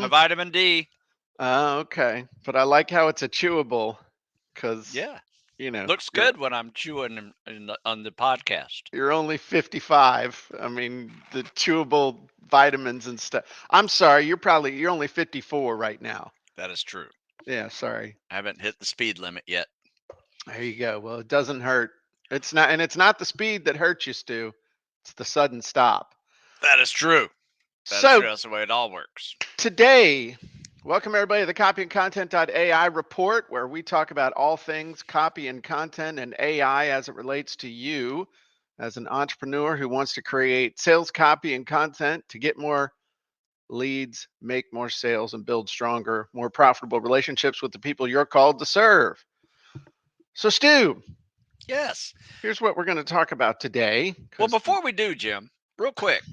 My vitamin D. Okay. But I like how it's a chewable because, Yeah. you know, Looks you're good when I'm chewing on the podcast. you're only 55. I mean, the chewable vitamins and stuff. I'm sorry, you're only 54 right now. That is true. Yeah, sorry. I haven't hit the speed limit yet. There you go. Well, it doesn't hurt. It's not the speed that hurts you, Stu. It's the sudden stop. That is true. That is So true. That's the way it all works. today, welcome everybody to the CopyandContent.AI report, where we talk about all things copy and content and AI as it relates to you as an entrepreneur who wants to create sales copy and content to get more leads, make more sales, and build stronger, more profitable relationships with the people you're called to serve. So, Stu, Yes. here's what we're going to talk about today. Well, Because, before we do, Jim, real quick,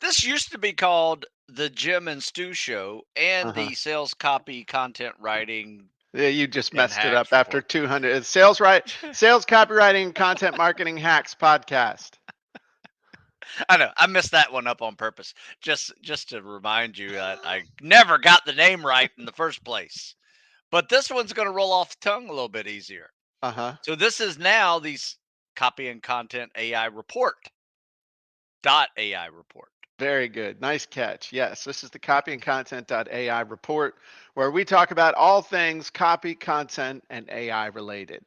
this used to be called the Jim and Stu Show and uh-huh. the Sales Copy Content Writing Yeah, you just and messed it up Hacks after Report. 200. It's sales copywriting, and content marketing hacks podcast. I know I messed that one up on purpose, just to remind you that I never got the name right in the first place. But this one's going to roll off the tongue a little bit easier. Uh huh. So this is now the Copy and Content AI Report dot AI report. Very good. Nice catch. Yes, this is the CopyandContent.AI report where we talk about all things copy, content, and AI related.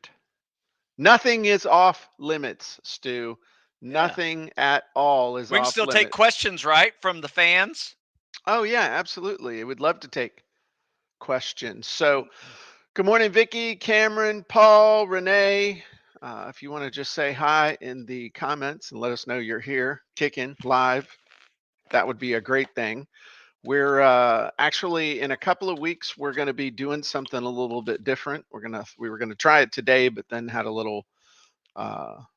Nothing is off limits, Stu. Yeah. Nothing at all is We can off still take limits. questions, right, from the fans? Oh, yeah, absolutely. I would love to take questions. So, good morning, Vicky, Cameron, Paul, Renee. If you want to just say hi in the comments and let us know you're here, kicking live, that would be a great thing. We're actually in a couple of weeks we're going to be doing something a little bit different. We were gonna try it today, but then had a little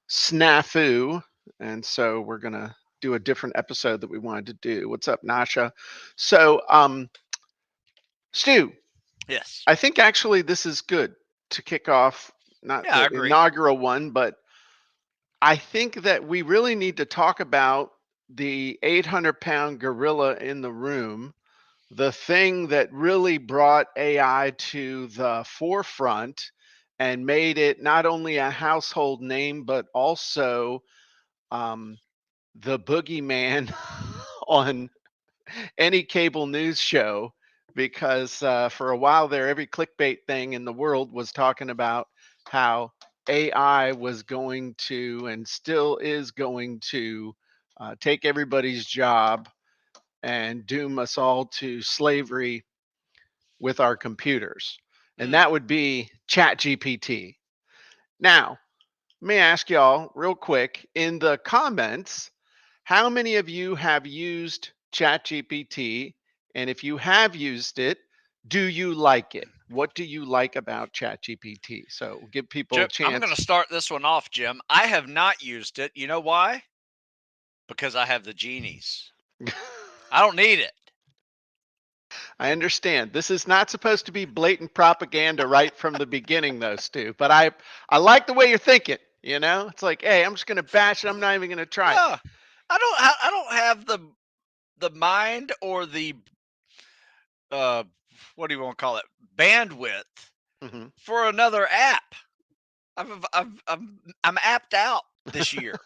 snafu, and so we're gonna do a different episode that we wanted to do. What's up, Nasha? So, Stu, Yes. I think actually this is good to kick off, not Yeah, I the agree. inaugural one, but I think that we really need to talk about the 800-pound gorilla in the room, the thing that really brought AI to the forefront and made it not only a household name, but also um, the boogeyman on any cable news show. Because for a while there, every clickbait thing in the world was talking about how AI was going to and still is going to take everybody's job and doom us all to slavery with our computers. And Mm. that would be ChatGPT. Now, let me ask y'all real quick in the comments, how many of you have used ChatGPT? And if you have used it, do you like it? What do you like about ChatGPT? So give people a Jim, I'm going chance. to start this one off, Jim. I have not used it. You know why? Because I have the genies. I don't need it. I understand. This is not supposed to be blatant propaganda right from the beginning, though, Stu. But I like the way you're thinking. You know, it's like, hey, I'm just going to bash it. I'm not even going to try it. No, I don't have the mind or the uh what do you want to call it, bandwidth Hmm. for another app. I'm apped out this year.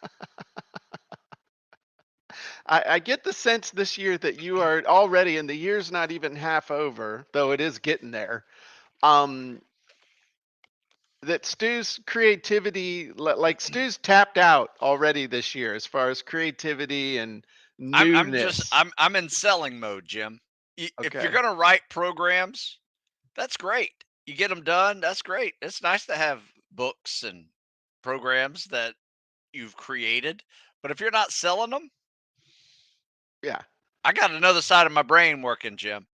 I get the sense this year that you are already, and the year's not even half over, though it is getting there. Um, that Stu's creativity, like Stu's tapped out already this year as far as creativity and I'm just newness. I'm in selling mode, Jim. If you're Okay. gonna write programs, that's great. You get them done, that's great. It's nice to have books and programs that you've created, but if you're not selling them, Yeah. I got another side of my brain working, Jim.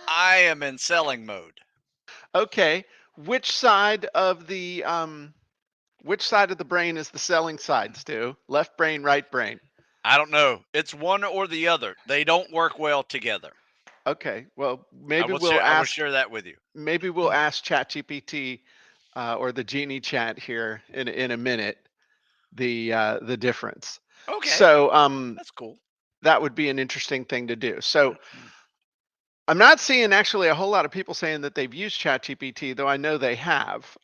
I am in selling mode. Okay. Which side of the which side of the brain is the selling side, Stu? Left brain, right brain? I don't know. It's one or the other. They don't work well together. Okay. Well, I will share that with you. maybe we'll ask ChatGPT or the Genie Chat here in a minute the difference. Okay, So that's cool. that would be an interesting thing to do. So I'm not seeing actually a whole lot of people saying that they've used ChatGPT, though I know they have.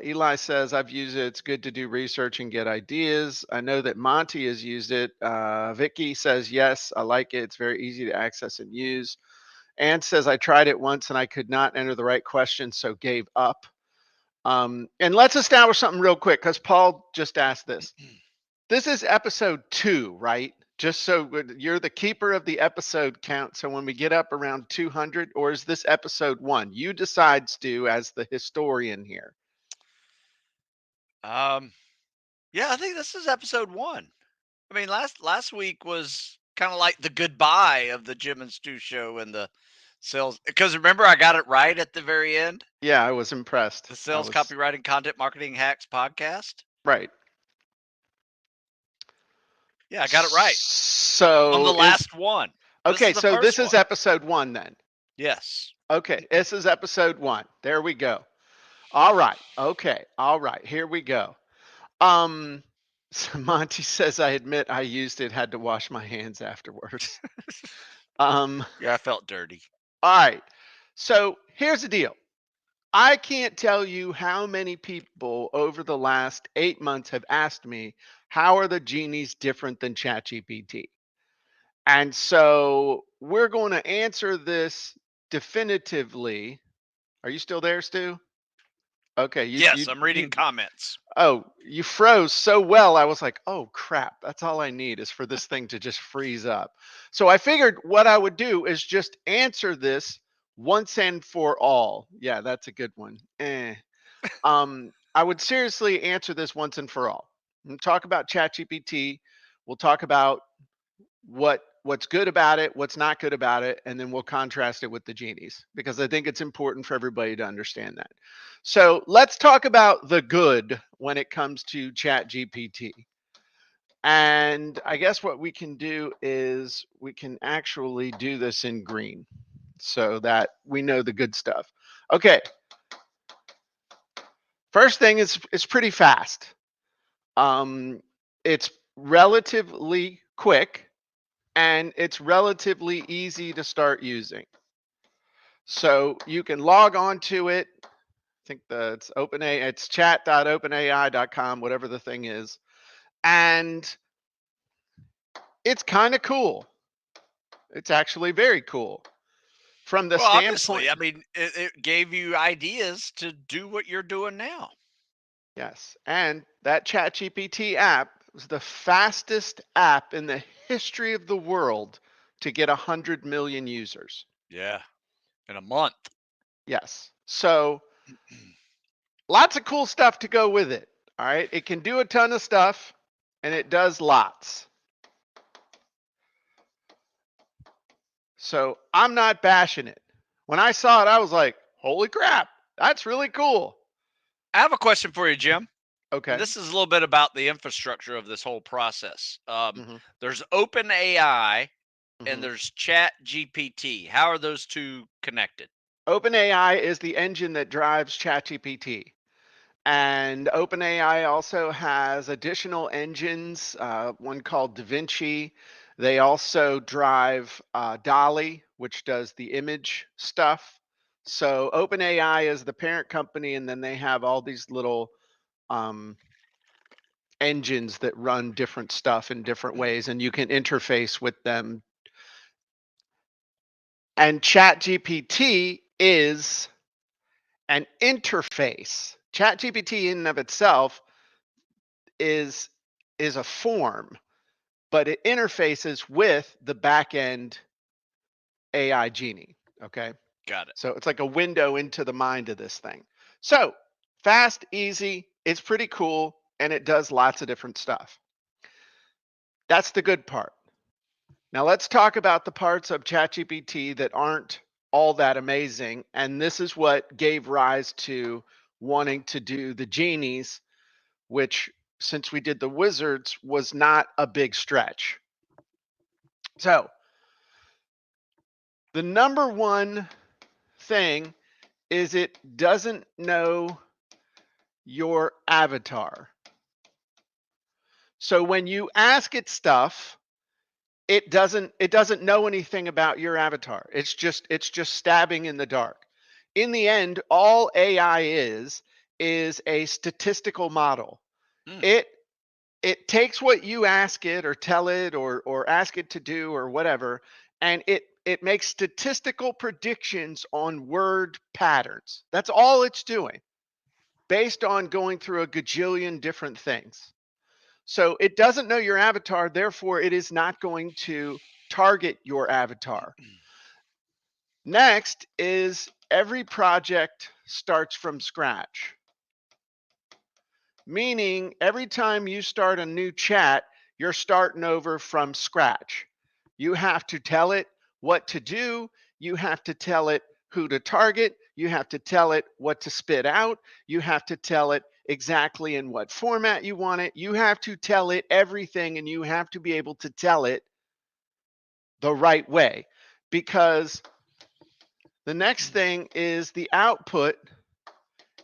Eli says, I've used it. It's good to do research and get ideas. I know that Monty has used it. Vicky says, yes, I like it. It's very easy to access and use. Ann says, I tried it once and I could not enter the right question, so gave up. And let's establish something real quick because Paul just asked this. This is episode 2, right? Just so you're the keeper of the episode count. So when we get up around 200, or is this episode 1? You decide, Stu, as the historian here. Um, yeah, I think this is episode 1. I mean, last week was kind of like the goodbye of the Jim and Stu show and the sales. Because remember, I got it right at the very end. Yeah, I was impressed. The I sales, was copywriting, content marketing hacks podcast. right. Yeah, I got it right on the So is last one. This is okay. the So this first is one. episode 1 then. Yes. Okay, this is episode 1. There we go. All right. Okay. All right. Here we go. Um, so Monty says, I admit I used it, had to wash my hands afterwards. Um, Yeah, I felt dirty. all right. So here's the deal. I can't tell you how many people over the last 8 months have asked me, how are the genies different than ChatGPT? And so we're going to answer this definitively. Are you still there, Stu? Okay, Yes, I'm reading comments. oh, you froze so well. I was like, oh crap, that's all I need is for this thing to just freeze up. So I figured what I would do is just answer this once and for all. Yeah, that's a good one. I would seriously answer this once and for all. We'll talk about ChatGPT. We'll talk about what's good about it, what's not good about it, and then we'll contrast it with the genies because I think it's important for everybody to understand that. So let's talk about the good when it comes to ChatGPT. And I guess what we can do is we can actually do this in green so that we know the good stuff. Okay, first thing is it's pretty fast. It's relatively quick and it's relatively easy to start using. So you can log on to it. I think it's it's chat.openai.com, whatever the thing is. And it's kind of cool. It's actually very cool from the Well, obviously, standpoint. I mean, it gave you ideas to do what you're doing now. Yes. And that ChatGPT app was the fastest app in the history of the world to get 100 million users. Yeah, in a month. Yes. So lots of cool stuff to go with it. All right. It can do a ton of stuff and it does lots. So I'm not bashing it. When I saw it, I was like, holy crap, that's really cool. I have a question for you, Jim. And Okay. this is a little bit about the infrastructure of this whole process. hmm There's OpenAI and hmm there's Chat GPT. How are those two connected? OpenAI is the engine that drives ChatGPT. And OpenAI also has additional engines, one called DaVinci. They also drive Dolly, which does the image stuff. So OpenAI is the parent company, and then they have all these little um, engines that run different stuff in different ways, and you can interface with them. And ChatGPT is an interface. ChatGPT in and of itself is is a form, but it interfaces with the back end AI genie. Okay. Got it. So it's like a window into the mind of this thing. So fast, easy, it's pretty cool, and it does lots of different stuff. That's the good part. Now let's talk about the parts of ChatGPT that aren't all that amazing. And this is what gave rise to wanting to do the genies, which since we did the wizards was not a big stretch. So the number one thing is it doesn't know your avatar. So when you ask it stuff, it doesn't know anything about your avatar. It's just stabbing in the dark. In the end, all AI is a statistical model. Mm. It takes what you ask it or tell it or ask it to do or whatever, and it makes statistical predictions on word patterns. That's all it's doing, based on going through a gajillion different things. So it doesn't know your avatar, therefore it is not going to target your avatar. Next is every project starts from scratch, meaning every time you start a new chat, you're starting over from scratch. You have to tell it what to do, you have to tell it who to target, you have to tell it what to spit out, you have to tell it exactly in what format you want it, you have to tell it everything, and you have to be able to tell it the right way. Because the next thing is the output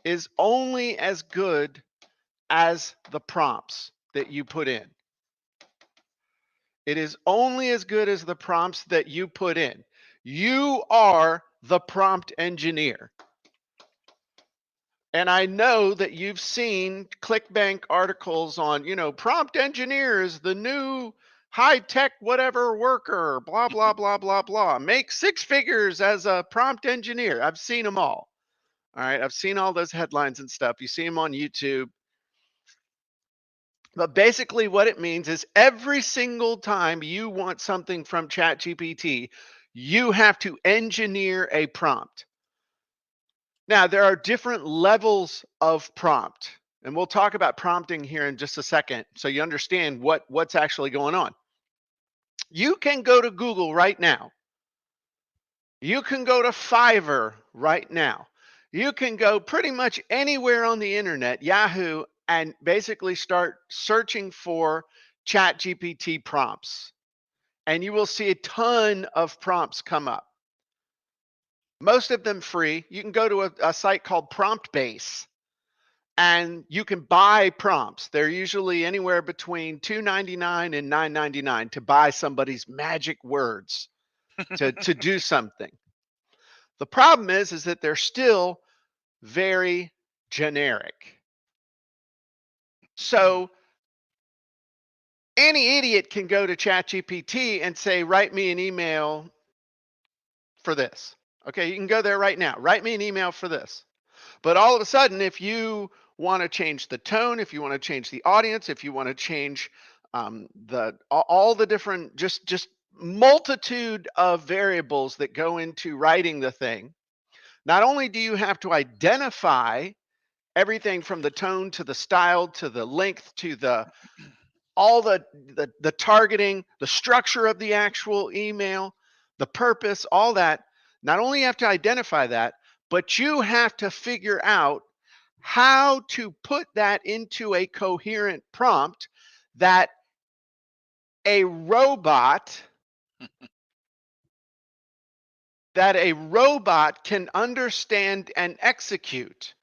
is only as good as the prompts that you put in. It is only as good as the prompts that you put in. You are the prompt engineer. And I know that you've seen ClickBank articles on, prompt engineer is the new high tech whatever worker, blah, blah, blah, blah, blah. Make six figures as a prompt engineer. I've seen them all. All right. I've seen all those headlines and stuff. You see them on YouTube. But basically, what it means is every single time you want something from ChatGPT, you have to engineer a prompt. Now, there are different levels of prompt, and we'll talk about prompting here in just a second so you understand what's actually going on. You can go to Google right now. You can go to Fiverr right now. You can go pretty much anywhere on the internet, Yahoo, and basically start searching for ChatGPT prompts. And you will see a ton of prompts come up. Most of them free. You can go to a site called Prompt Base and you can buy prompts. They're usually anywhere between $2.99 and $9.99 to buy somebody's magic words to do something. The problem is that they're still very generic. So any idiot can go to ChatGPT and say, write me an email for this. Okay, you can go there right now. Write me an email for this. But all of a sudden, if you want to change the tone, if you want to change the audience, if you want to change the all the different just multitude of variables that go into writing the thing, not only do you have to identify everything from the tone to the style to the length to the all the targeting, the structure of the actual email, the purpose, all that. Not only you have to identify that, but you have to figure out how to put that into a coherent prompt that a robot can understand and execute.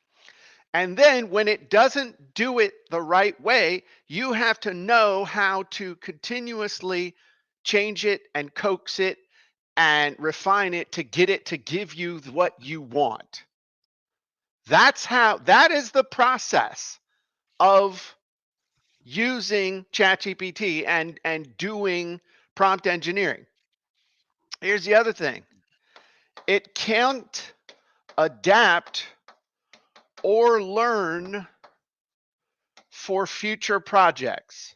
And then when it doesn't do it the right way, you have to know how to continuously change it and coax it and refine it to get it to give you what you want. That is the process of using ChatGPT and doing prompt engineering. Here's the other thing. It can't adapt or learn for future projects.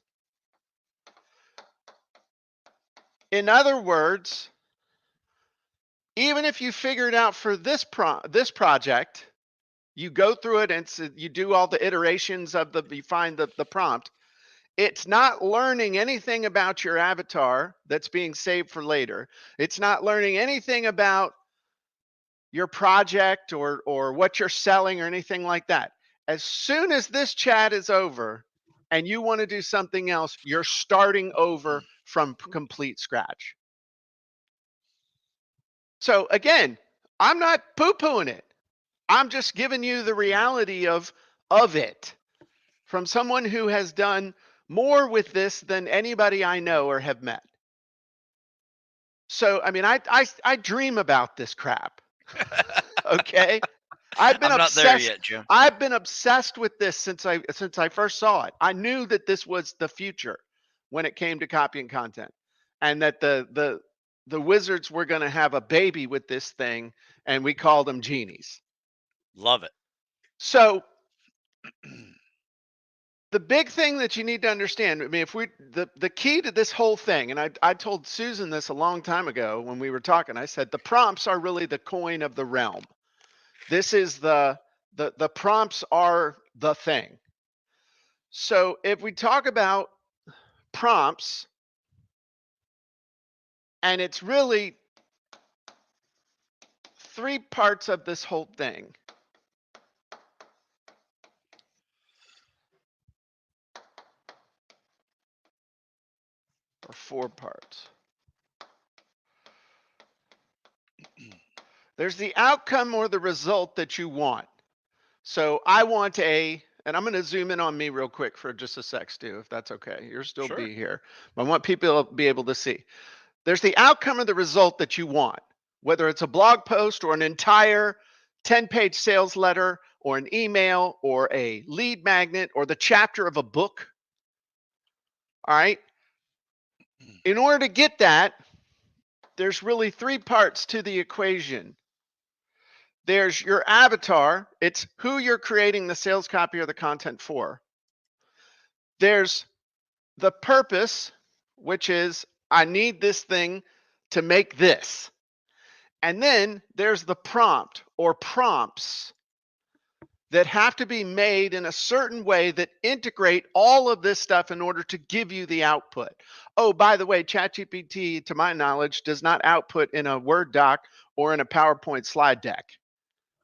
In other words, even if you figure it out for this project, you go through it and you do all the iterations of you find the prompt, it's not learning anything about your avatar that's being saved for later. It's not learning anything about your project or what you're selling or anything like that. As soon as this chat is over and you want to do something else, you're starting over from complete scratch. So again, I'm not poo-pooing it. I'm just giving you the reality of it from someone who has done more with this than anybody I know or have met. So, I mean, I dream about this crap. Okay? I've been I'm not there obsessed. yet, Jim. I've been obsessed with this since I first saw it. I knew that this was the future when it came to copy and content, and that the wizards were going to have a baby with this thing, and we called them genies. Love it. So the big thing that you need to understand, I mean, if we the key to this whole thing, and I told Susan this a long time ago when we were talking, I said the prompts are really the coin of the realm. This is the prompts are the thing. So if we talk about prompts, and it's really three parts of this whole thing, or four parts. There's the outcome or the result that you want. So I want and I'm going to zoom in on me real quick for just a sec, Stu, if that's okay. You'll still Sure. be here. I want people to be able to see. There's the outcome or the result that you want, whether it's a blog post or an entire 10-page sales letter or an email or a lead magnet or the chapter of a book. All right. In order to get that, there's really three parts to the equation. There's your avatar, it's who you're creating the sales copy or the content for. There's the purpose, which is I need this thing to make this. And then there's the prompt or prompts that have to be made in a certain way that integrate all of this stuff in order to give you the output. Oh, by the way, ChatGPT, to my knowledge, does not output in a Word doc or in a PowerPoint slide deck,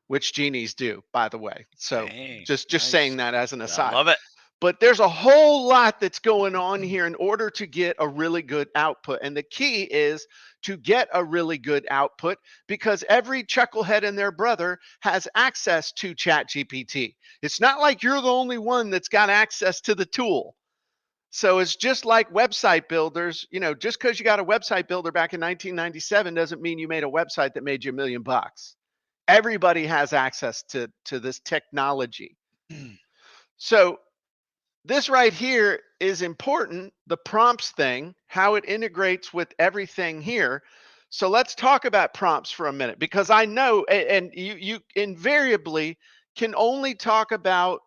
which genies do, by the way. So Hey, just nice. saying that as an I aside. love it. But there's a whole lot that's going on here in order to get a really good output. And the key is to get a really good output because every chucklehead and their brother has access to ChatGPT. It's not like you're the only one that's got access to the tool. So it's just like website builders, just because you got a website builder back in 1997 doesn't mean you made a website that made you $1 million. Everybody has access to this technology. So this right here is important, the prompts thing, how it integrates with everything here. So let's talk about prompts for a minute because I know, and you invariably can only talk about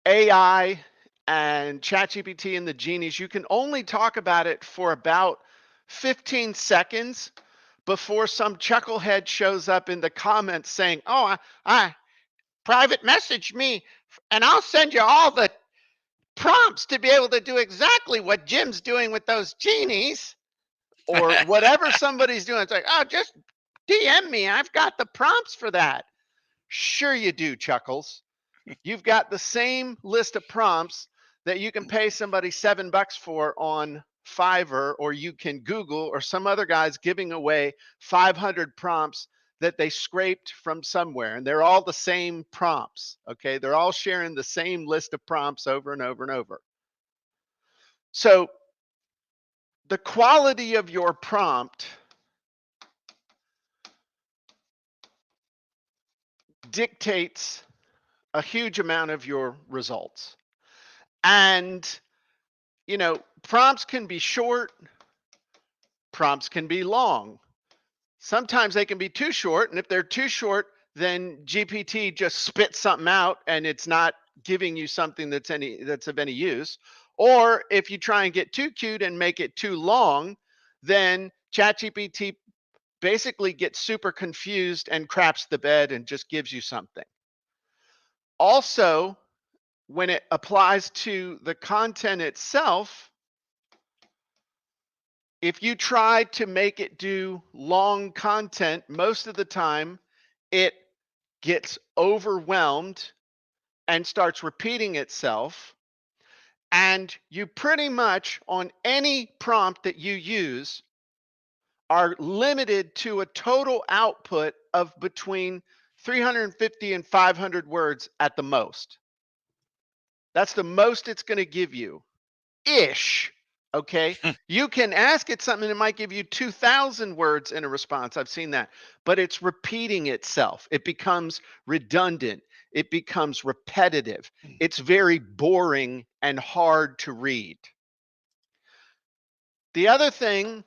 AI and ChatGPT and the genies. You can only talk about it for about 15 seconds before some chucklehead shows up in the comments saying, "Oh, I private message me, and I'll send you all the prompts to be able to do exactly what Jim's doing with those genies," or whatever somebody's doing. It's like, "Oh, just DM me. I've got the prompts for that." Sure, you do, Chuckles. You've got the same list of prompts that you can pay somebody $7 for on Fiverr, or you can Google, or some other guy's giving away 500 prompts that they scraped from somewhere. And they're all the same prompts. Okay. They're all sharing the same list of prompts over and over and over. So the quality of your prompt dictates a huge amount of your results. And, prompts can be short, prompts can be long. Sometimes they can be too short. And if they're too short, then GPT just spits something out and it's not giving you something that's of any use. Or if you try and get too cute and make it too long, then ChatGPT basically gets super confused and craps the bed and just gives you something. Also, when it applies to the content itself, if you try to make it do long content, most of the time it gets overwhelmed and starts repeating itself. And you pretty much, on any prompt that you use, are limited to a total output of between 350 and 500 words at the most. That's the most it's going to give you, ish. Okay. You can ask it something, it might give you 2,000 words in a response. I've seen that, but it's repeating itself. It becomes redundant, it becomes repetitive. It's very boring and hard to read. The other thing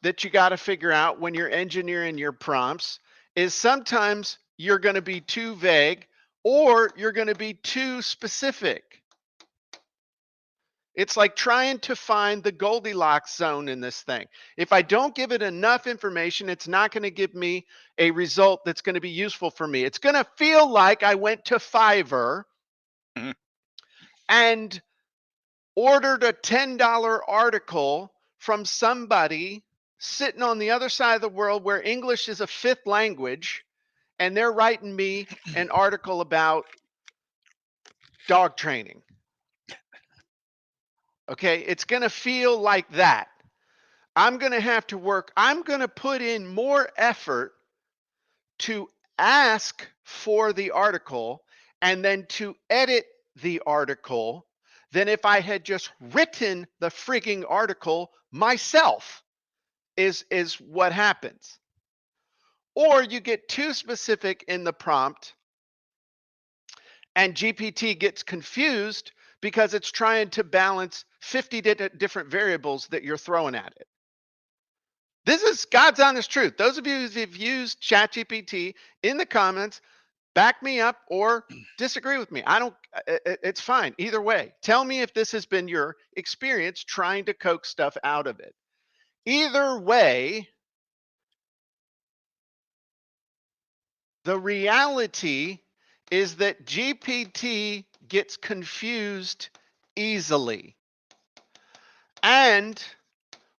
that you got to figure out when you're engineering your prompts is sometimes you're going to be too vague or you're going to be too specific. It's like trying to find the Goldilocks zone in this thing. If I don't give it enough information, it's not going to give me a result that's going to be useful for me. It's going to feel like I went to Fiverr Mhm. and ordered a $10 article from somebody sitting on the other side of the world where English is a fifth language, and they're writing me an article about dog training. Okay, it's going to feel like that. I'm going to have to work, I'm going to put in more effort to ask for the article and then to edit the article than if I had just written the frigging article myself, is what happens. Or you get too specific in the prompt and GPT gets confused because it's trying to balance 50 different variables that you're throwing at it. This is God's honest truth. Those of you who've used ChatGPT, in the comments, back me up or disagree with me. I don't, it's fine. Either way, tell me if this has been your experience trying to coax stuff out of it. Either way, the reality is that GPT gets confused easily. And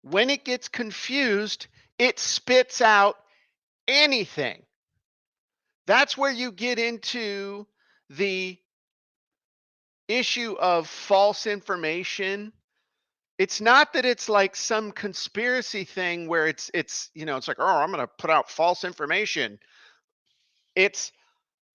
when it gets confused, it spits out anything. That's where you get into the issue of false information. It's not that it's like some conspiracy thing where it's it's like, oh, I'm going to put out false information. It's,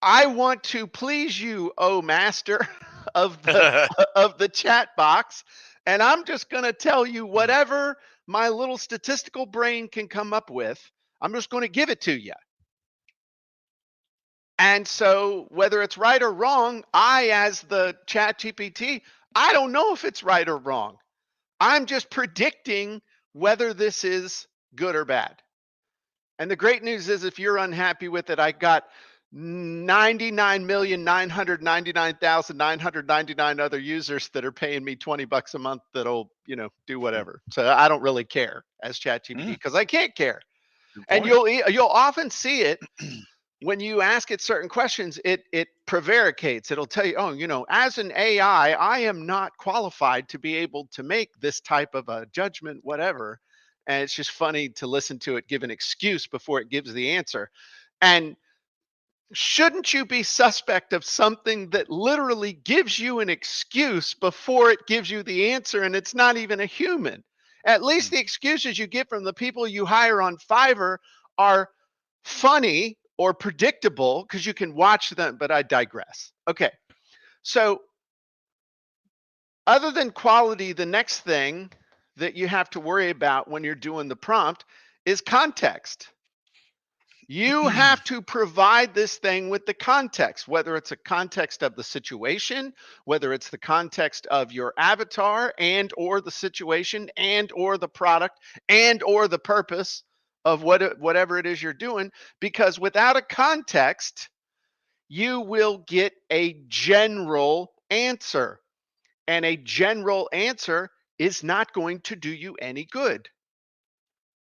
I want to please you, oh master of the of the chat box, and I'm just going to tell you whatever my little statistical brain can come up with. I'm just going to give it to you. And so whether it's right or wrong, I, as the chat GPT, I don't know if it's right or wrong. I'm just predicting whether this is good or bad. And the great news is, if you're unhappy with it, I got 99,999,999 other users that are paying me $20 a month that'll, do whatever. So I don't really care as ChatGPT Mm, because I can't care. good And point. you'll often see it when you ask it certain questions. It prevaricates. It'll tell you, oh, as an AI, I am not qualified to be able to make this type of a judgment, whatever. And it's just funny to listen to it give an excuse before it gives the answer. And shouldn't you be suspect of something that literally gives you an excuse before it gives you the answer, and it's not even a human? At least Mm. the excuses you get from the people you hire on Fiverr are funny or predictable because you can watch them, but I digress. Okay. So, other than quality, the next thing that you have to worry about when you're doing the prompt is context. You have to provide this thing with the context, whether it's a context of the situation, whether it's the context of your avatar and or the situation and or the product and or the purpose of whatever it is you're doing, because without a context, you will get a general answer, and a general answer is not going to do you any good.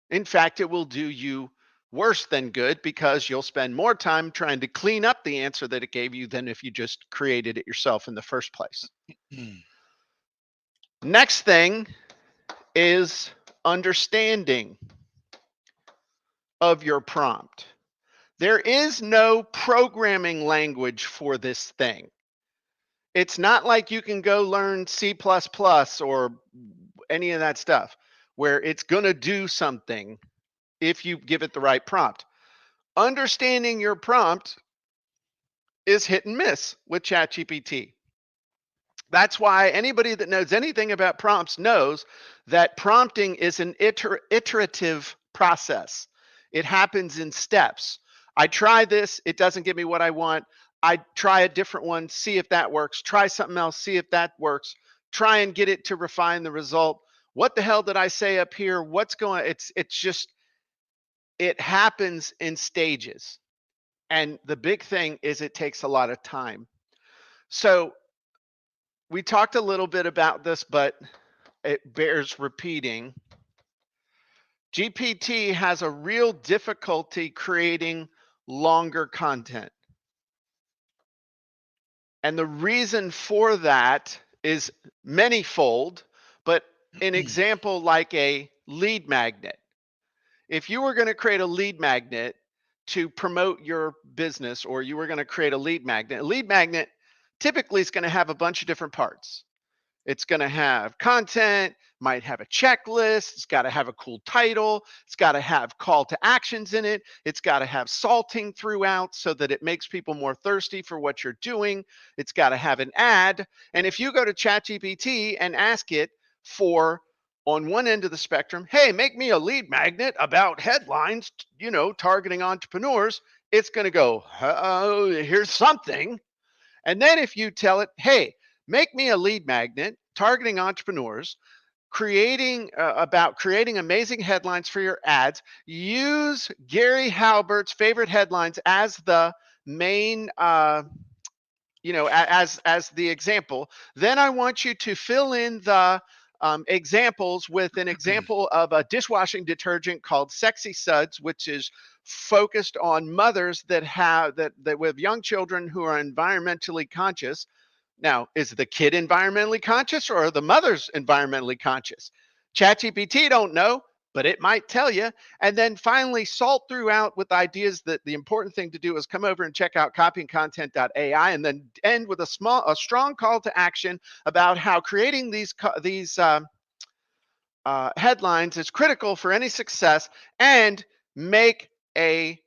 In fact, it will do you worse than good because you'll spend more time trying to clean up the answer that it gave you than if you just created it yourself in the first place. Mm. Next thing is understanding of your prompt. There is no programming language for this thing. It's not like you can go learn C++ or any of that stuff where it's going to do something if you give it the right prompt. Understanding your prompt is hit and miss with ChatGPT. That's why anybody that knows anything about prompts knows that prompting is an iterative process. It happens in steps. I try this, it doesn't give me what I want. I try a different one, see if that works. Try something else, see if that works. Try and get it to refine the result. What the hell did I say up here? What's going? It's just it happens in stages. And the big thing is it takes a lot of time. So we talked a little bit about this, but it bears repeating. GPT has a real difficulty creating longer content. And the reason for that is manyfold, but an example like a lead magnet. If you were going to create a lead magnet to promote your business, or you were going to create a lead magnet typically is going to have a bunch of different parts. It's going to have content, might have a checklist, it's got to have a cool title, it's got to have call to actions in it, it's got to have salting throughout so that it makes people more thirsty for what you're doing, it's got to have an ad. And if you go to ChatGPT and ask it for, on one end of the spectrum, hey, make me a lead magnet about headlines, targeting entrepreneurs, it's going to go, oh, here's something. And then if you tell it, hey, make me a lead magnet targeting entrepreneurs, creating amazing headlines for your ads, use Gary Halbert's favorite headlines as the main as the example, then I want you to fill in the examples with an example of a dishwashing detergent called Sexy Suds, which is focused on mothers that with young children who are environmentally conscious. Now, is the kid environmentally conscious or are the mothers environmentally conscious? ChatGPT don't know, but it might tell you. And then finally, salt throughout with ideas that the important thing to do is come over and check out CopyandContent.AI, and then end with a strong call to action about how creating these headlines is critical for any success, and make a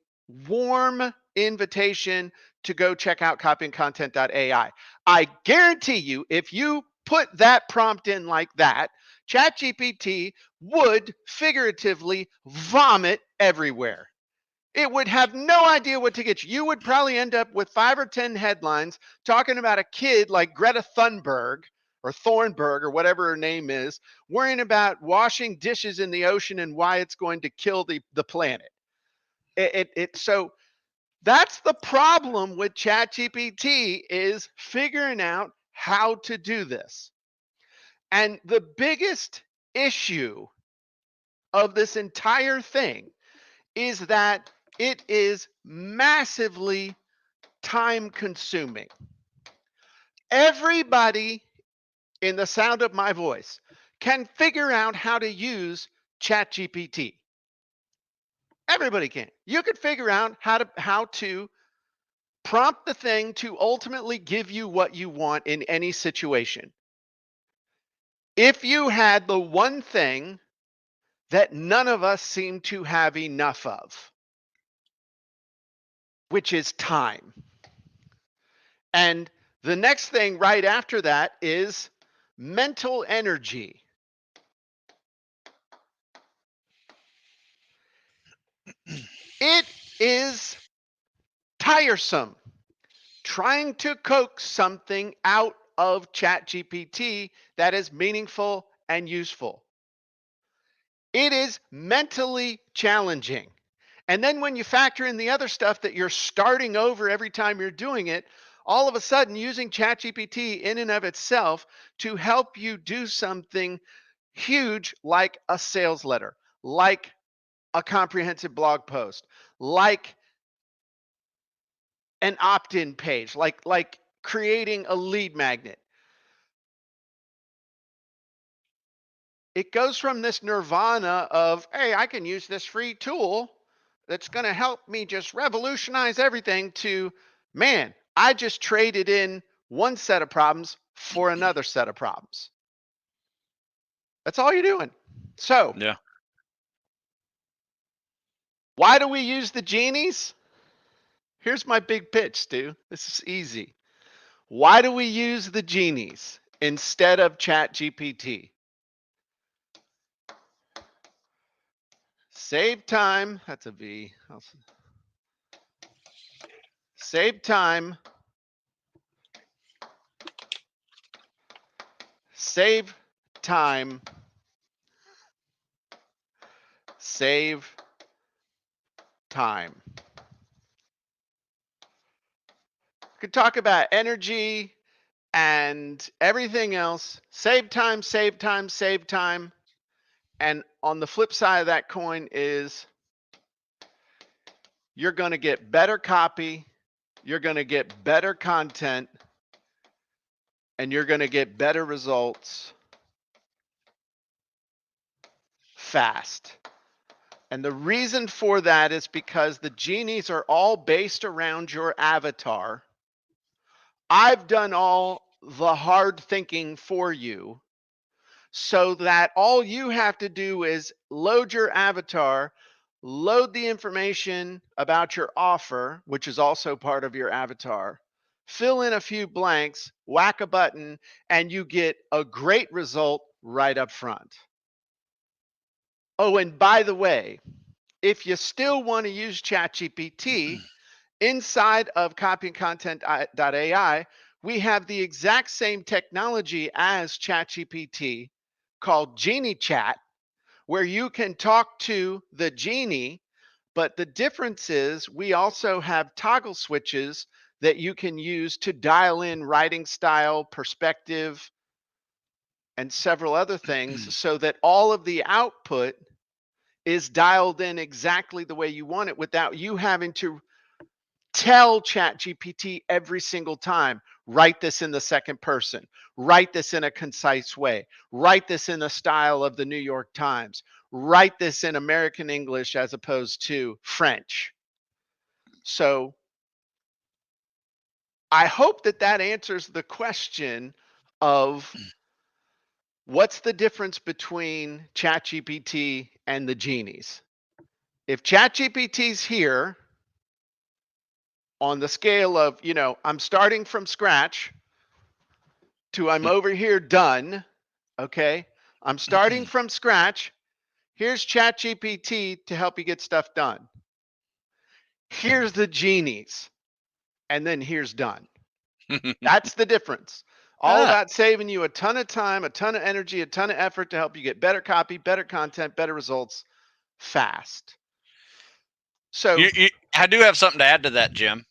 warm invitation to go check out CopyandContent.AI. I guarantee you, if you put that prompt in like that, ChatGPT would figuratively vomit everywhere. It would have no idea what to get you. You would probably end up with 5 or 10 headlines talking about a kid like Greta Thunberg or Thornburg or whatever her name is, worrying about washing dishes in the ocean and why it's going to kill the planet. So that's the problem with ChatGPT, is figuring out how to do this. And the biggest issue of this entire thing is that it is massively time consuming. Everybody in the sound of my voice can figure out how to use ChatGPT. Everybody can. You could figure out how to prompt the thing to ultimately give you what you want in any situation. If you had the one thing that none of us seem to have enough of, which is time. And the next thing right after that is mental energy. It is tiresome trying to coax something out of ChatGPT that is meaningful and useful. It is mentally challenging. And then when you factor in the other stuff that you're starting over every time you're doing it, all of a sudden using ChatGPT in and of itself to help you do something huge like a sales letter, like a comprehensive blog post, like an opt-in page, like creating a lead magnet. It goes from this nirvana of, hey, I can use this free tool that's going to help me just revolutionize everything, to, man, I just traded in one set of problems for another set of problems. That's all you're doing. So, Yeah. why do we use the genies? Here's my big pitch, Stu. This is easy. Why do we use the genies? instead of ChatGPT. Save time. That's a V. Save time. Save time. Save time. We could talk about energy and everything else. Save time, save time, save time. And on the flip side of that coin is you're going to get better copy, you're going to get better content, and you're going to get better results fast. And the reason for that is because the genies are all based around your avatar. I've done all the hard thinking for you so that all you have to do is load your avatar, load the information about your offer, which is also part of your avatar, fill in a few blanks, whack a button, and you get a great result right up front. Oh, and by the way, if you still want to use ChatGPT, inside of CopyandContent.AI, we have the exact same technology as ChatGPT called Genie Chat, where you can talk to the genie, but the difference is we also have toggle switches that you can use to dial in writing style, perspective, and several other things so that all of the output is dialed in exactly the way you want it without you having to tell ChatGPT every single time, write this in the second person, write this in a concise way, write this in the style of the New York Times, write this in American English as opposed to French. So I hope that that answers the question of what's the difference between ChatGPT and the genies. If ChatGPT's here on the scale of, I'm starting from scratch to I'm over here done, okay? I'm starting from scratch. Here's ChatGPT to help you get stuff done. Here's the genies, and then here's done. That's the difference. All Ah, about saving you a ton of time, a ton of energy, a ton of effort to help you get better copy, better content, better results fast. So I do have something to add to that, Jim,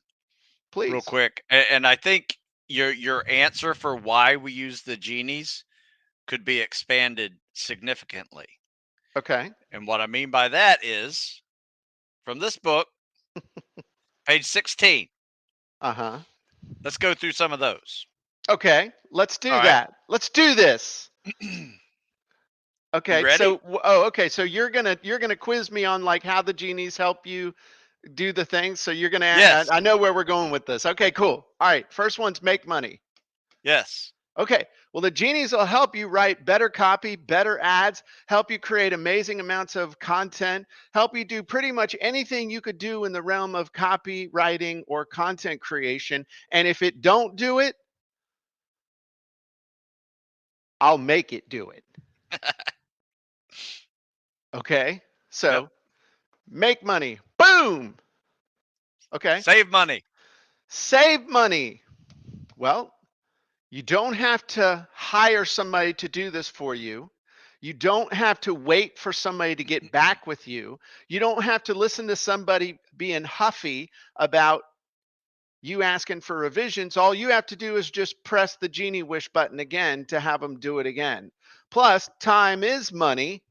real please, quick. And I think your answer for why we use the genies could be expanded significantly. okay. And what I mean by that is from this book, page 16. Uh huh. Let's go through some of those. Okay. Let's All do right. that. Let's do this. You Okay. ready? Okay. So you're gonna quiz me on like how the genies help you do the things. So you're gonna. Yes. I know where we're going with this. Okay. Cool. All right. First one's make money. Yes. Okay. Well, the genies will help you write better copy, better ads, help you create amazing amounts of content, help you do pretty much anything you could do in the realm of copywriting or content creation. And if it don't do it, I'll make it do it. Okay. Yep. So make money. Boom. Okay. Save money. Save money. Well, you don't have to hire somebody to do this for you. You don't have to wait for somebody to get back with you. You don't have to listen to somebody being huffy about you asking for revisions. All you have to do is just press the genie wish button again to have them do it again. Plus, time is money.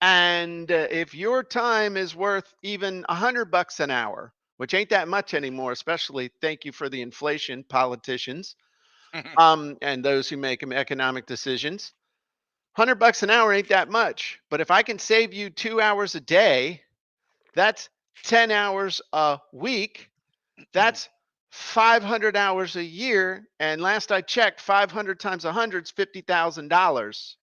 And if your time is worth even $100 an hour, which ain't that much anymore, especially thank you for the inflation, politicians, and those who make economic decisions. $100 an hour ain't that much, but if I can save you 2 hours a day, that's 10 hours a week. That's 500 hours a year. And last I checked, 500 times 100 is $50,000.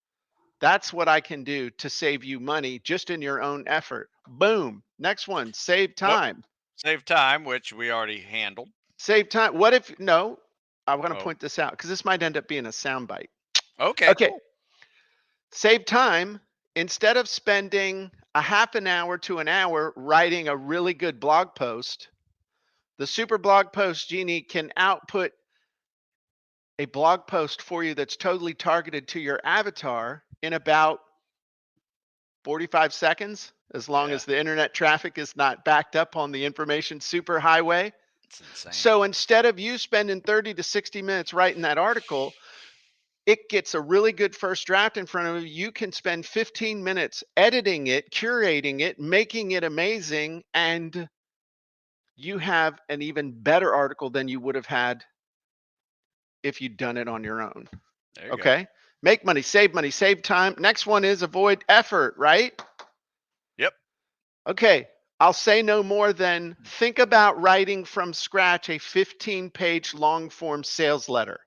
That's what I can do to save you money just in your own effort. Boom. Next one, save What time. save time, which we already handled. Save time. What if, no, I want to Oh, point this out because this might end up being a soundbite. Okay, Okay, cool. save time. Instead of spending a half an hour to an hour writing a really good blog post, the super blog post genie can output a blog post for you that's totally targeted to your avatar in about 45 seconds, as long Yeah, as the internet traffic is not backed up on the information superhighway. it's insane. So instead of you spending 30 to 60 minutes writing that article, it gets a really good first draft in front of you. You can spend 15 minutes editing it, curating it, making it amazing, and you have an even better article than you would have had if you'd done it on your own. There you go. Okay? Make money, save time. Next one is avoid effort, right? Yep. Okay, I'll say no more than think about writing from scratch a 15-page long form sales letter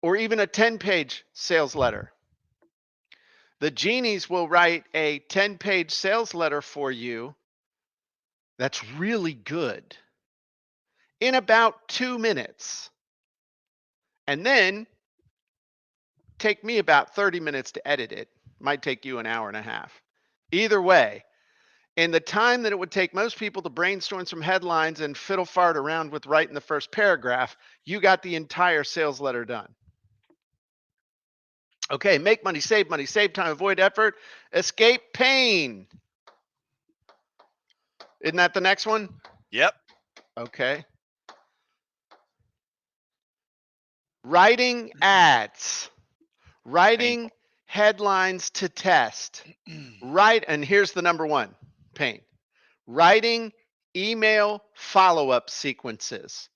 or even a 10-page sales letter. The genies will write a 10-page sales letter for you that's really good in about 2 minutes. And then take me about 30 minutes to edit it. Might take you an hour and a half. Either way, in the time that it would take most people to brainstorm some headlines and fiddle fart around with writing the first paragraph, you got the entire sales letter done. Okay, make money, save time, avoid effort, escape pain. Isn't that the next one? Yep. Okay. Writing ads, writing Painful. headlines to test. Write, and here's the number one pain, writing email follow up sequences.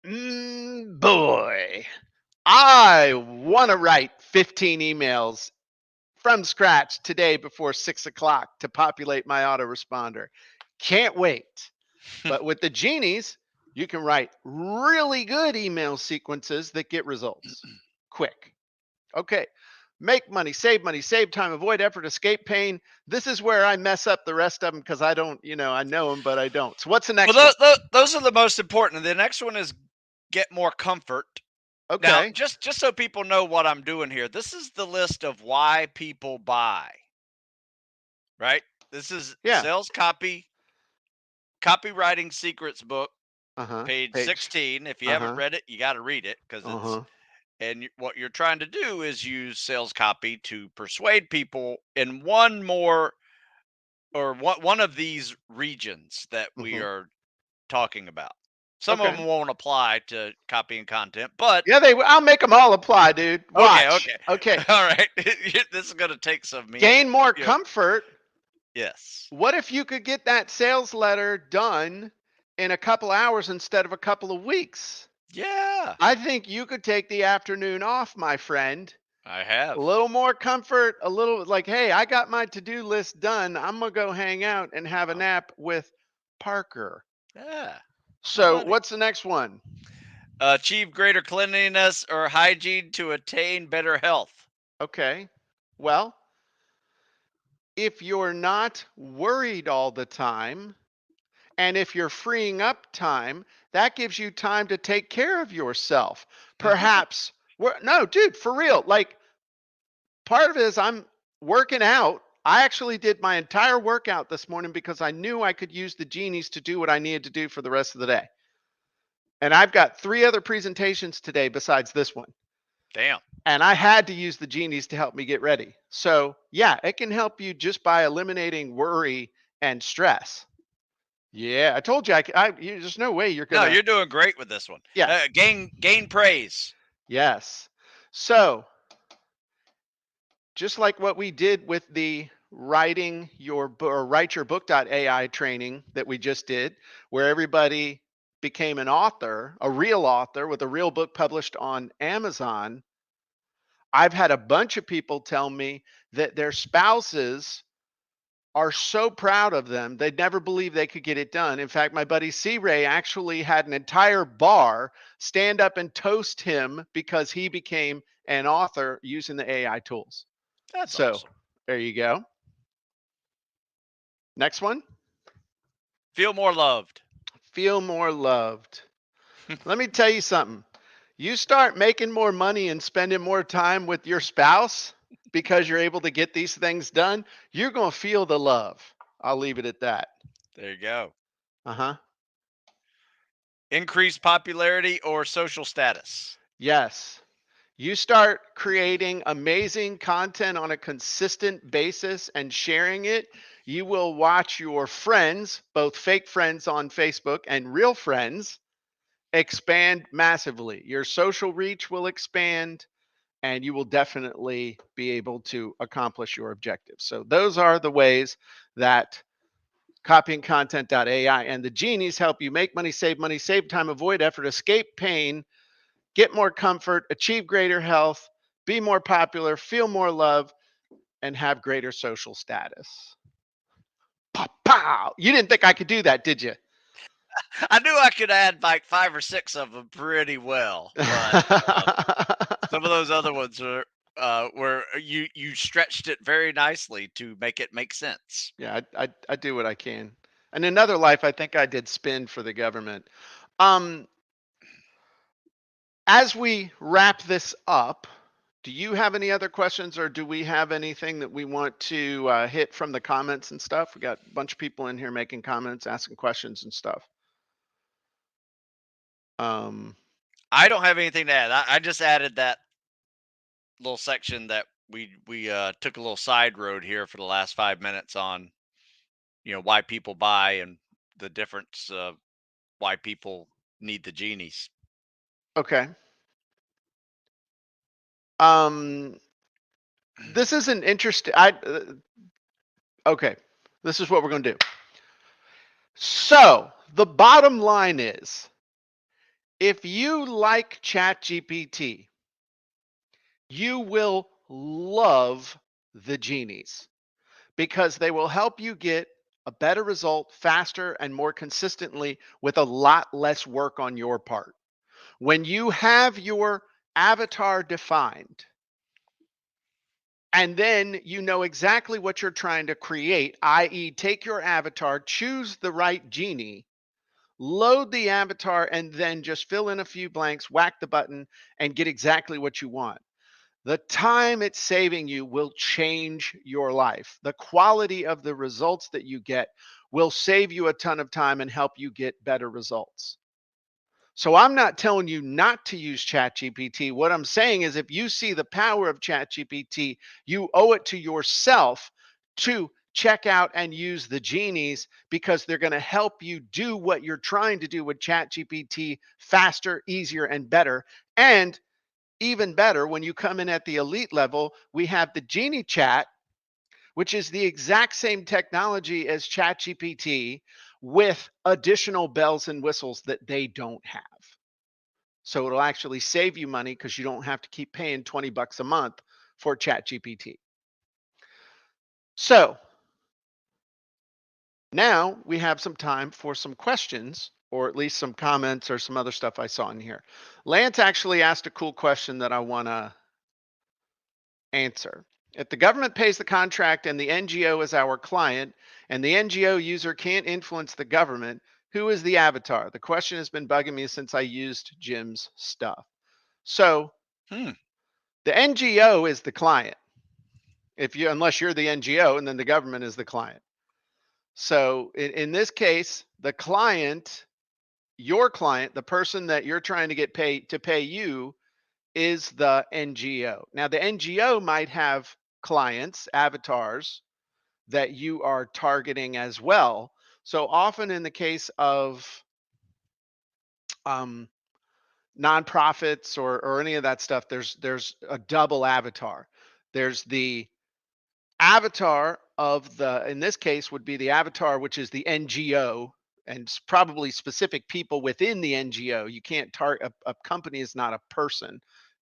Boy, I want to write 15 emails from scratch today before 6 o'clock to populate my autoresponder. Can't wait. But with the genies, you can write really good email sequences that get results quick. Okay. Make money, save time, avoid effort, escape pain. This is where I mess up the rest of them because I don't, I know them, but I don't. So what's the Well, next one? those are the most important. The next one is get more comfort. Now, Okay. just so people know what I'm doing here, this is the list of why people buy, right? This is Yeah. sales copy, copywriting secrets book, Uh huh. page Page. 16. If you Uh haven't huh. read it, you got to read it because Uh it's huh. what you're trying to do is use sales copy to persuade people in one more or one of these regions that we Hmm. are talking about. Some of Okay. them won't apply to copy and content, but Yeah, I'll make them all apply, dude. okay, Watch. okay. Okay. All right. This is going to take some me, Gain more you know, comfort. yes. What if you could get that sales letter done in a couple hours instead of a couple of weeks? Yeah, I think you could take the afternoon off, my friend. I A have. little more comfort, a little like, hey, I got my to do list done. I'm going to go hang out and have a Uh, nap with Parker. yeah, my So, buddy. what's the next one? Achieve greater cleanliness or hygiene to attain better health. Okay. Well, if you're not worried all the time, and if you're freeing up time, that gives you time to take care of yourself. Perhaps, no, dude, for real. Like, part of it is I'm working out. I actually did my entire workout this morning because I knew I could use the genies to do what I needed to do for the rest of the day. And I've got 3 other presentations today besides this one. Damn. And I had to use the genies to help me get ready. So, yeah, it can help you just by eliminating worry and stress. Yeah, I told you, there's no way you're No, gonna. you're doing great with this one. Yeah, Gain praise. yes. So, just like what we did with the writing your book or write your book.ai training that we just did, where everybody became an author, a real author with a real book published on Amazon. I've had a bunch of people tell me that their spouses are so proud of them. They'd never believe they could get it done. In fact, my buddy C Ray actually had an entire bar stand up and toast him because he became an author using the AI tools. That's So awesome. there you go. Next one. Feel more loved. Feel more loved. Let me tell you something. You start making more money and spending more time with your spouse because you're able to get these things done, you're going to feel the love. I'll leave it at that. There you go. Uh-huh. Increased popularity or social status. Yes. You start creating amazing content on a consistent basis and sharing it, you will watch your friends, both fake friends on Facebook and real friends, expand massively. Your social reach will expand and you will definitely be able to accomplish your objectives. So those are the ways that CopyandContent.AI and the genies help you make money, save time, avoid effort, escape pain, get more comfort, achieve greater health, be more popular, feel more love, and have greater social status. Pow, pow. You didn't think I could do that, did you? I knew I could add like 5 or 6 of them pretty well, but some of those other ones are where you stretched it very nicely to make it make sense. Yeah, I do what I can. In another life, I think I did spin for the government. Um, as we wrap this up, do you have any other questions or do we have anything that we want to hit from the comments and stuff? We got a bunch of people in here making comments, asking questions and stuff. Um, I don't have anything to add. I just added that little section that we took a little side road here for the last 5 minutes on why people buy and the difference why people need the genies. okay. Um, this is an interesting. Okay. This is what we're going to do. So the bottom line is, if you like ChatGPT, you will love the genies because they will help you get a better result faster and more consistently with a lot less work on your part. When you have your avatar defined, and then you know exactly what you're trying to create, i.e., take your avatar, choose the right genie, load the avatar, and then just fill in a few blanks, whack the button, and get exactly what you want. The time it's saving you will change your life. The quality of the results that you get will save you a ton of time and help you get better results. So I'm not telling you not to use ChatGPT. What I'm saying is if you see the power of ChatGPT, you owe it to yourself to check out and use the genies because they're going to help you do what you're trying to do with ChatGPT faster, easier, and better. And even better, when you come in at the elite level, we have the Genie Chat, which is the exact same technology as ChatGPT with additional bells and whistles that they don't have. So it'll actually save you money because you don't have to keep paying 20 bucks a month for ChatGPT. So now we have some time for some questions or at least some comments or some other stuff I saw in here. Lance actually asked a cool question that I want to answer. If the government pays the contract and the NGO is our client and the NGO user can't influence the government, who is the avatar? The question has been bugging me since I used Jim's stuff. So Hmm. the NGO is the client. If you unless you're the NGO and then the government is the client. So in this case, the client, your client, the person that you're trying to get paid to pay you is the NGO. Now the NGO might have clients, avatars that you are targeting as well. So often in the case of um, nonprofits or any of that stuff, there's a double avatar. There's the avatar of the in this case would be the avatar which is the NGO and probably specific people within the NGO. You can't target a company is not a person.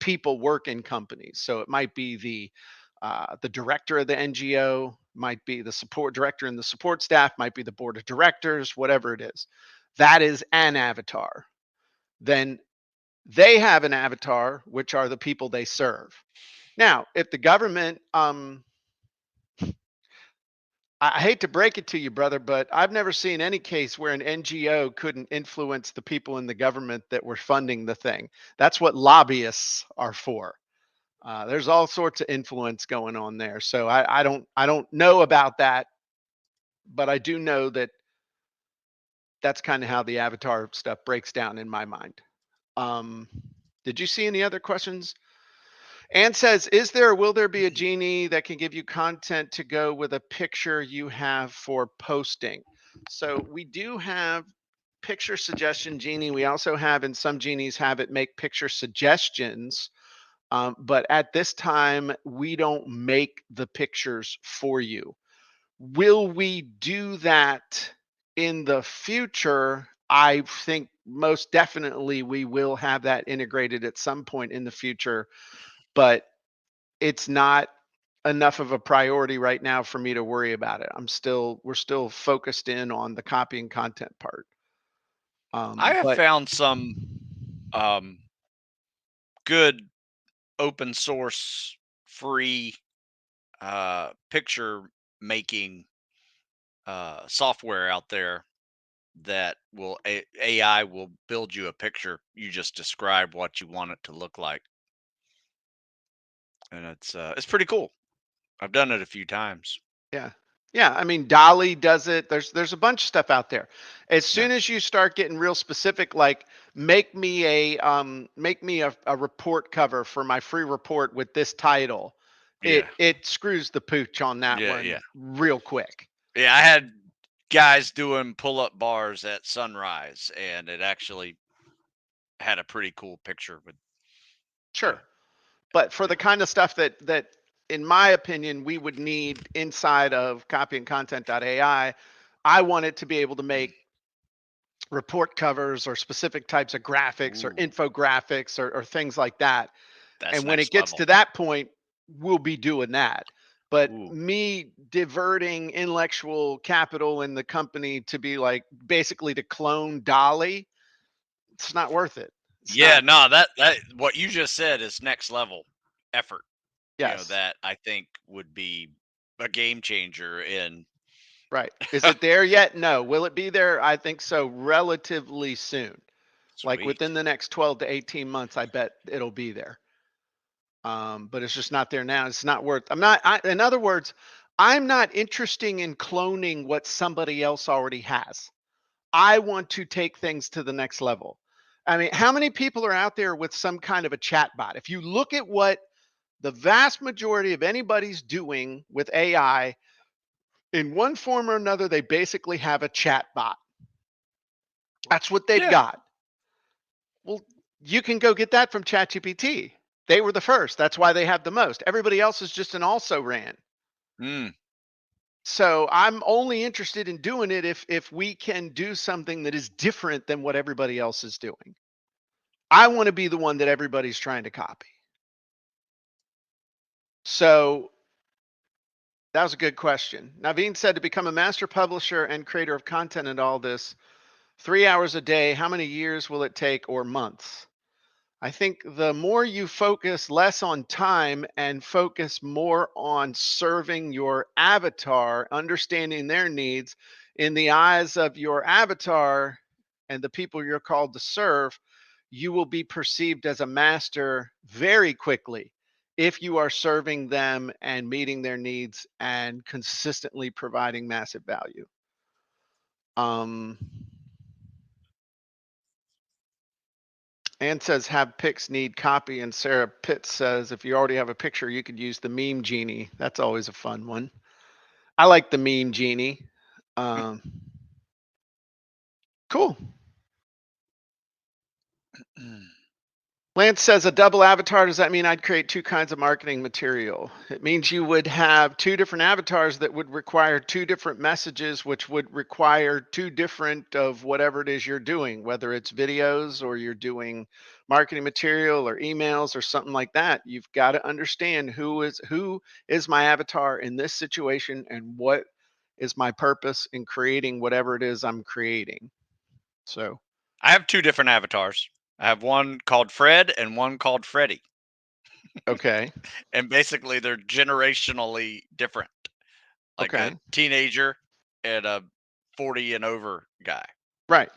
People work in companies. So it might be the director of the NGO, might be the support director and the support staff, might be the board of directors, whatever it is. That is an avatar. Then they have an avatar, which are the people they serve. Now, if the government I hate to break it to you, brother, but I've never seen any case where an NGO couldn't influence the people in the government that were funding the thing. That's what lobbyists are for. There's all sorts of influence going on there. So I don't know about that, but I do know that that's kind of how the avatar stuff breaks down in my mind. Um, did you see any other questions? Ann says, "Is there or will there be a genie that can give you content to go with a picture you have for posting?" So we do have picture suggestion genie. We also have, and some genies have it make picture suggestions. But at this time, we don't make the pictures for you. Will we do that in the future? I think most definitely we will have that integrated at some point in the future, but it's not enough of a priority right now for me to worry about it. We're still focused in on the copy and content part. I have But found some um, good open source free picture making software out there that AI will build you a picture. You just describe what you want it to look like, and it's pretty cool. I've done it a few times. yeah. Yeah, I mean Dolly does it. There's a bunch of stuff out there. As Yeah, soon as you start getting real specific, like make me a report cover for my free report with this title, yeah, it screws the pooch on that yeah, one yeah, real quick. yeah. I had guys doing pull-up bars at sunrise, and it actually had a pretty cool picture with Sure. yeah, But for the kind of stuff that in my opinion we would need inside of CopyandContent.AI, I want it to be able to make report covers or specific types of graphics or ooh, infographics or things like that. that's And when it next gets level. to that point, we'll be doing that. But Ooh, me diverting intellectual capital in the company to be like basically to clone Dolly, it's not worth it. It's yeah, not. no, that what you just said is next level effort. Yes. That I think would be a game changer in Right. Is it there yet? No. Will it be there? I think so relatively soon. Like sweet. within the next 12 to 18 months, I bet it'll be there. But it's just not there now. It's not worth. In other words, I'm not interested in cloning what somebody else already has. I want to take things to the next level. I mean, how many people are out there with some kind of a chat bot? If you look at what the vast majority of anybody's doing with AI, in one form or another, they basically have a chat bot. That's what they've Yeah. got. Well, you can go get that from ChatGPT. They were the first. That's why they have the most. Everybody else is just an also ran. Mm. So I'm only interested in doing it if we can do something that is different than what everybody else is doing. I want to be the one that everybody's trying to copy. So that was a good question. Naveen said to become a master publisher and creator of content and all this, 3 hours a day, how many years will it take or months? I think the more you focus less on time and focus more on serving your avatar, understanding their needs in the eyes of your avatar and the people you're called to serve, you will be perceived as a master very quickly if you are serving them and meeting their needs and consistently providing massive value. Um, Ann says, have pics need copy. And Sarah Pitts says, if you already have a picture, you could use the meme genie. That's always a fun one. I like the meme genie. Um, cool. Lance says a double avatar. Does that mean I'd create two kinds of marketing material? It means you would have two different avatars that would require two different messages, which would require two different of whatever it is you're doing, whether it's videos or you're doing marketing material or emails or something like that. You've got to understand who is my avatar in this situation and what is my purpose in creating whatever it is I'm creating. So, I have two different avatars. I have one called Fred and one called Freddy, okay. and basically they're generationally different. like a Okay. teenager and a 40 and over guy. Right.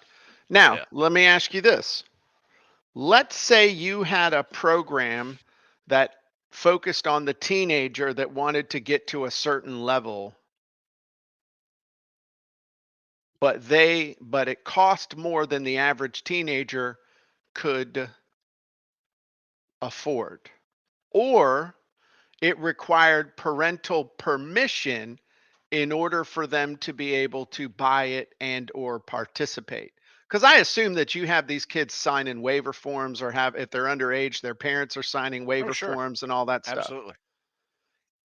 Now, Yeah. let me ask you this. Let's say you had a program that focused on the teenager that wanted to get to a certain level, but it cost more than the average teenager could afford. Or it required parental permission in order for them to be able to buy it and or participate. Because I assume that you have these kids sign in waiver forms, or have, if they're underage, their parents are signing Oh, waiver sure. forms and all that stuff. Absolutely.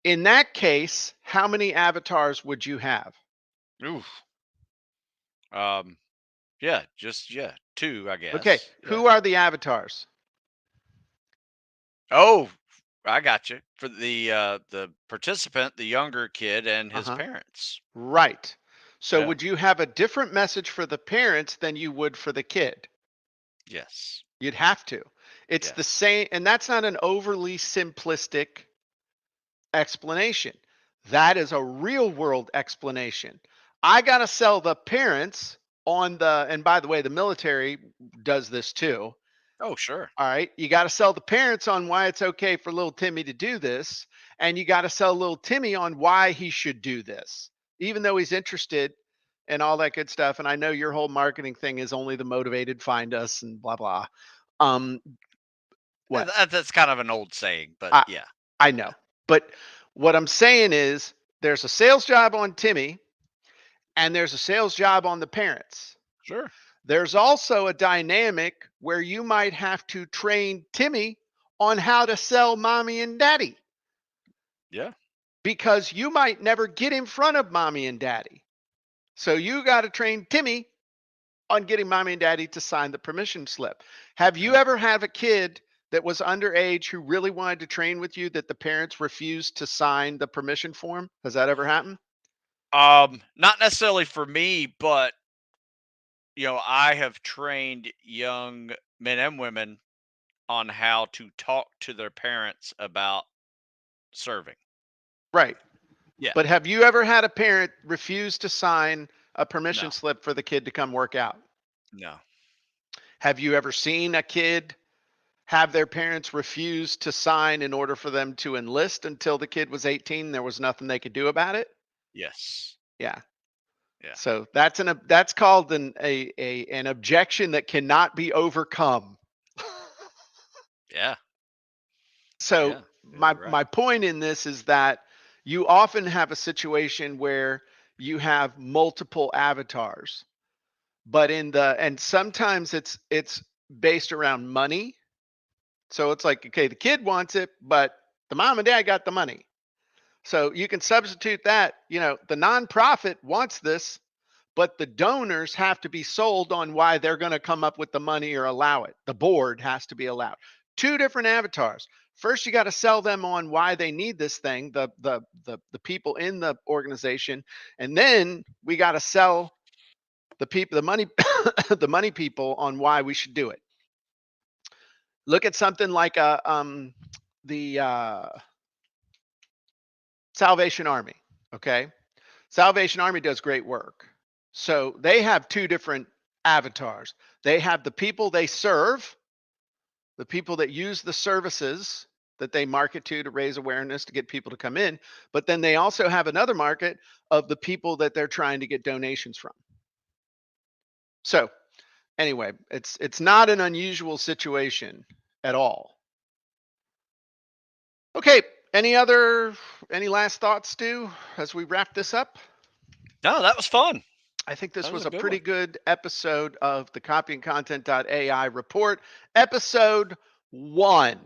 In that case, how many avatars would you have? Oof. Um, yeah, just yeah, 2, I Okay, guess. Yeah. who are the avatars? Oh, I got you. For the participant, the younger kid and his Uh-huh. parents. Right. So Yeah. would you have a different message for the parents than you would for the kid? Yes. You'd have to. It's the Yes. same, and that's not an overly simplistic explanation. That is a real world explanation. I got to sell the parents on the, and by the way, the military does this too. Oh, sure. All right. You got to sell the parents on why it's okay for little Timmy to do this. And you got to sell little Timmy on why he should do this, even though he's interested and all that good stuff. And I know your whole marketing thing is only the motivated find us and blah, blah. Um, what? That's kind of an old saying, but I, yeah. I Yeah. know. But what I'm saying is there's a sales job on Timmy and there's a sales job on the parents. Sure. There's also a dynamic where you might have to train Timmy on how to sell mommy and daddy, Yeah. because you might never get in front of mommy and daddy. So you got to train Timmy on getting mommy and daddy to sign the permission slip. Have you Yeah. ever had a kid that was underage who really wanted to train with you that the parents refused to sign the permission form? Has that ever happened? Not necessarily for me, but I have trained young men and women on how to talk to their parents about serving. Right. Yeah. But have you ever had a parent refuse to sign a permission No. slip for the kid to come work out? No. Have you ever seen a kid have their parents refuse to sign in order for them to enlist until the kid was 18? There was nothing they could do about it? Yes. Yeah. Yeah. So that's called an objection that cannot be overcome. Yeah. So Yeah. Yeah. my You're right. my point in this is that you often have a situation where you have multiple avatars, but in the and sometimes it's based around money. So it's like, okay, the kid wants it, but the mom and dad got the money. So you can substitute that, the nonprofit wants this, but the donors have to be sold on why they're going to come up with the money or allow it. The board has to be allowed. Two different avatars. First, you got to sell them on why they need this thing, the people in the organization, and then we got to sell the people, the money, the money people on why we should do it. Look at something like the Salvation Army. Okay, Salvation Army does great work. So they have two different avatars. They have the people they serve, the people that use the services that they market to raise awareness to get people to come in. But then they also have another market of the people that they're trying to get donations from. So anyway, it's not an unusual situation at all. Okay, any last thoughts, Stu, as we wrap this up? No, that was fun. I think That this was was a a good pretty one. good episode of the CopyandContent.AI report, episode 1.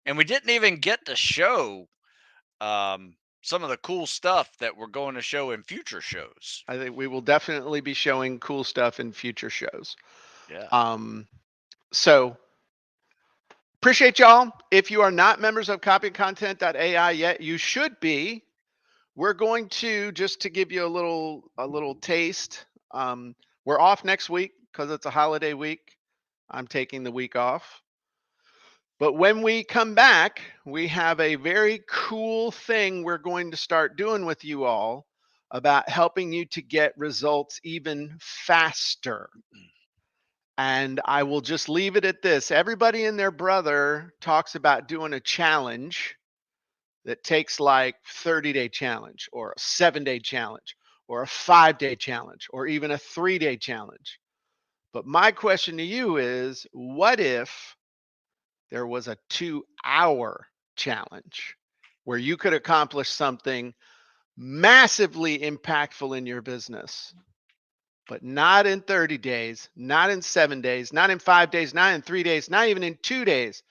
And we didn't even get to show some of the cool stuff that we're going to show in future shows. I think we will definitely be showing cool stuff in future shows. Yeah. Um, so appreciate y'all. If you are not members of CopyandContent.AI yet, you should be. We're going to, just to give you a little taste. We're off next week because it's a holiday week. I'm taking the week off. But when we come back, we have a very cool thing we're going to start doing with you all about helping you to get results even faster. And I will just leave it at this. Everybody and their brother talks about doing a challenge that takes like 30-day challenge or a 7-day challenge or a 5-day challenge or even a 3-day challenge. But my question to you is, what if there was a 2-hour challenge where you could accomplish something massively impactful in your business, but not in 30 days, not in 7 days, not in 5 days, not in 3 days, not even in 2 days,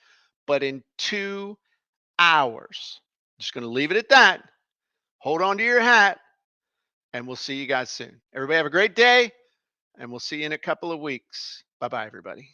but in 2 hours. Just going to leave it at that. Hold on to your hat, and we'll see you guys soon. Everybody have a great day, and we'll see you in a couple of weeks. Bye-bye, everybody.